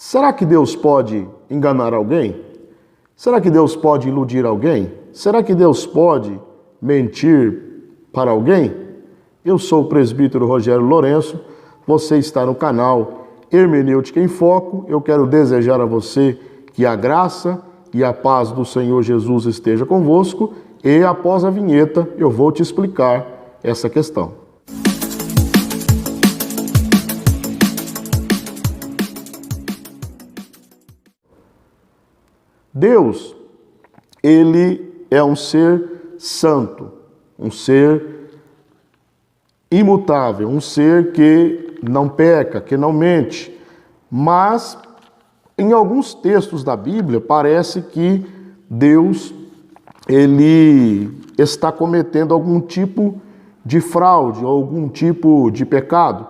Será que Deus pode enganar alguém? Será que Deus pode iludir alguém? Será que Deus pode mentir para alguém? Eu sou o presbítero Rogério Lourenço, você está no canal Hermenêutica em Foco. Eu quero desejar a você que a graça e a paz do Senhor Jesus esteja convosco e após a vinheta eu vou te explicar essa questão. Deus, ele é um ser santo, um ser imutável, um ser que não peca, que não mente. Mas, em alguns textos da Bíblia, parece que Deus, ele está cometendo algum tipo de fraude, ou algum tipo de pecado.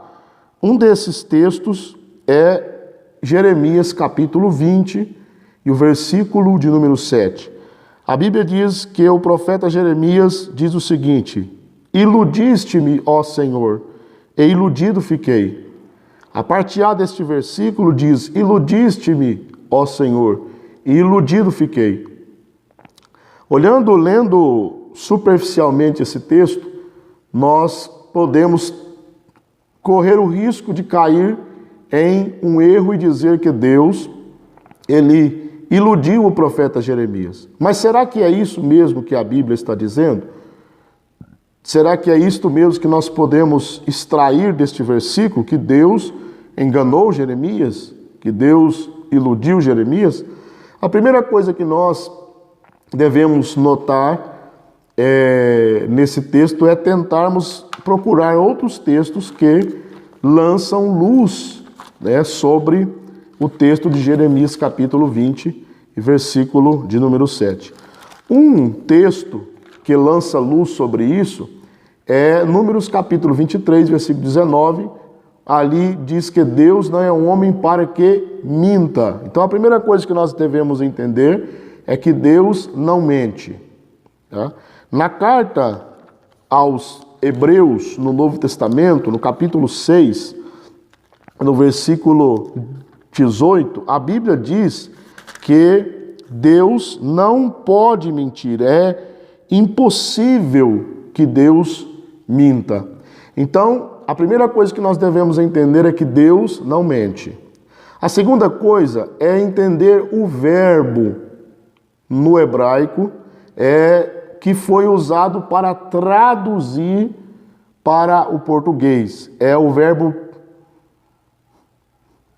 Um desses textos é Jeremias capítulo 20, e o versículo de número 7. A Bíblia diz que o profeta Jeremias diz o seguinte: iludiste-me, ó Senhor, e iludido fiquei. A parte A deste versículo diz: iludiste-me, ó Senhor, e iludido fiquei. Lendo superficialmente esse texto, nós podemos correr o risco de cair em um erro e dizer que Deus, ele iludiu o profeta Jeremias. Mas será que é isso mesmo que a Bíblia está dizendo? Será que é isto mesmo que nós podemos extrair deste versículo, que Deus enganou Jeremias? Que Deus iludiu Jeremias? A primeira coisa que nós devemos notar nesse texto é tentarmos procurar outros textos que lançam luz, sobre o texto de Jeremias capítulo 20, versículo de número 7. Um texto que lança luz sobre isso é Números capítulo 23, versículo 19. Ali diz que Deus não é um homem para que minta. Então a primeira coisa que nós devemos entender é que Deus não mente. Tá? Na carta aos Hebreus, no Novo Testamento, no capítulo 6, no versículo 18, a Bíblia diz que Deus não pode mentir, é impossível que Deus minta. Então, a primeira coisa que nós devemos entender é que Deus não mente. A segunda coisa é entender o verbo no hebraico que foi usado para traduzir para o português. É o verbo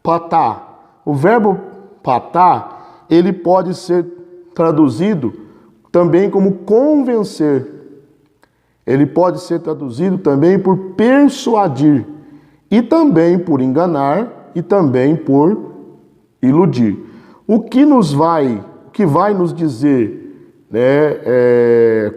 patá. O verbo patá, ele pode ser traduzido também como convencer. Ele pode ser traduzido também por persuadir, e também por enganar, e também por iludir. O que vai nos dizer,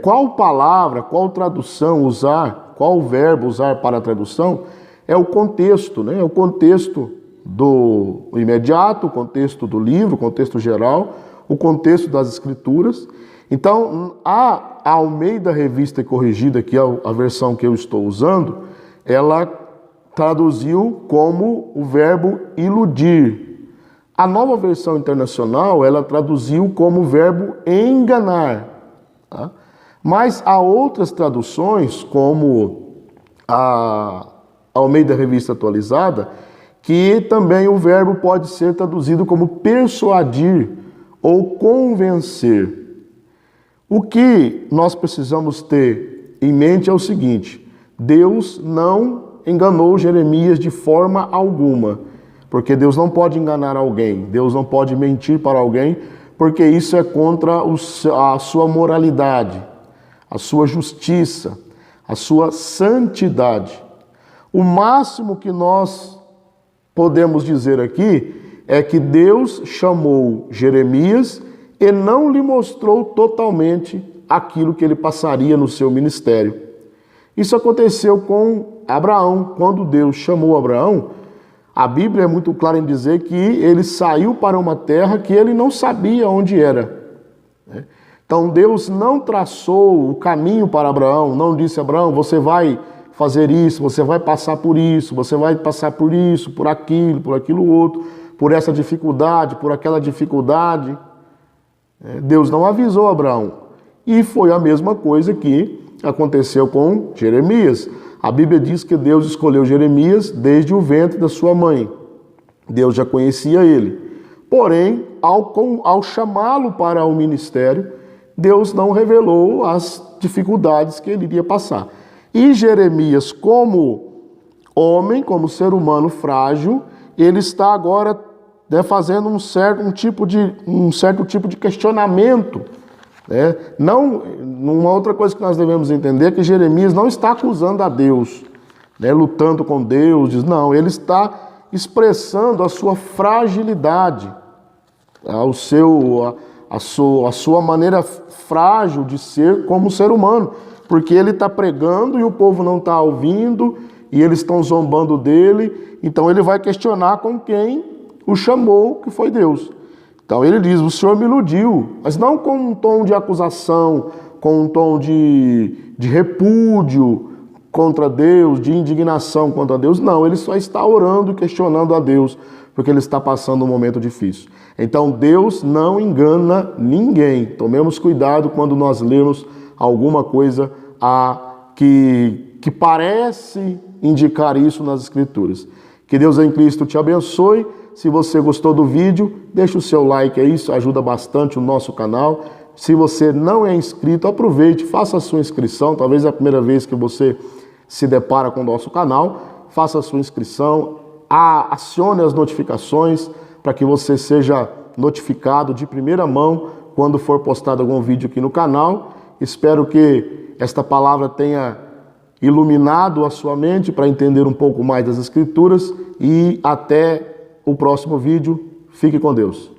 qual palavra, qual tradução usar, qual verbo usar para a tradução, é o contexto, o contexto do imediato, o contexto do livro, o contexto geral, o contexto das escrituras. Então, a Almeida Revista e Corrigida, que é a versão que eu estou usando, ela traduziu como o verbo iludir. A Nova Versão Internacional, ela traduziu como o verbo enganar. Tá? Mas há outras traduções, como a Almeida Revista Atualizada, que também o verbo pode ser traduzido como persuadir ou convencer. O que nós precisamos ter em mente é o seguinte: Deus não enganou Jeremias de forma alguma, porque Deus não pode enganar alguém, Deus não pode mentir para alguém, porque isso é contra a sua moralidade, a sua justiça, a sua santidade. O máximo que nós podemos dizer aqui é que Deus chamou Jeremias e não lhe mostrou totalmente aquilo que ele passaria no seu ministério. Isso aconteceu com Abraão. Quando Deus chamou Abraão, a Bíblia é muito clara em dizer que ele saiu para uma terra que ele não sabia onde era. Então Deus não traçou o caminho para Abraão, não disse: Abraão, você vai fazer isso, você vai passar por isso, você vai passar por isso, por aquilo outro. por essa dificuldade, por aquela dificuldade. Deus não avisou Abraão. E foi a mesma coisa que aconteceu com Jeremias. A Bíblia diz que Deus escolheu Jeremias desde o ventre da sua mãe. Deus já conhecia ele. Porém, ao chamá-lo para o ministério, Deus não revelou as dificuldades que ele iria passar. E Jeremias, como homem, como ser humano frágil, ele está agora fazendo um certo tipo de questionamento. Uma outra coisa que nós devemos entender é que Jeremias não está acusando a Deus, lutando com Deus, não, ele está expressando a sua fragilidade, a sua maneira frágil de ser como ser humano, porque ele está pregando e o povo não está ouvindo e eles estão zombando dele, então ele vai questionar com quem o chamou, que foi Deus. Então ele diz, o Senhor me iludiu, mas não com um tom de acusação, com um tom de repúdio contra Deus, de indignação contra Deus, não, ele só está orando e questionando a Deus, porque ele está passando um momento difícil. Então Deus não engana ninguém. Tomemos cuidado quando nós lemos alguma coisa que parece indicar isso nas Escrituras. Que Deus em Cristo te abençoe. Se você gostou do vídeo, deixa o seu like aí, isso ajuda bastante o nosso canal. Se você não é inscrito, aproveite, faça a sua inscrição. Talvez é a primeira vez que você se depara com o nosso canal. Faça a sua inscrição, acione as notificações para que você seja notificado de primeira mão quando for postado algum vídeo aqui no canal. Espero que esta palavra tenha iluminado a sua mente para entender um pouco mais das Escrituras e até o próximo vídeo. Fique com Deus.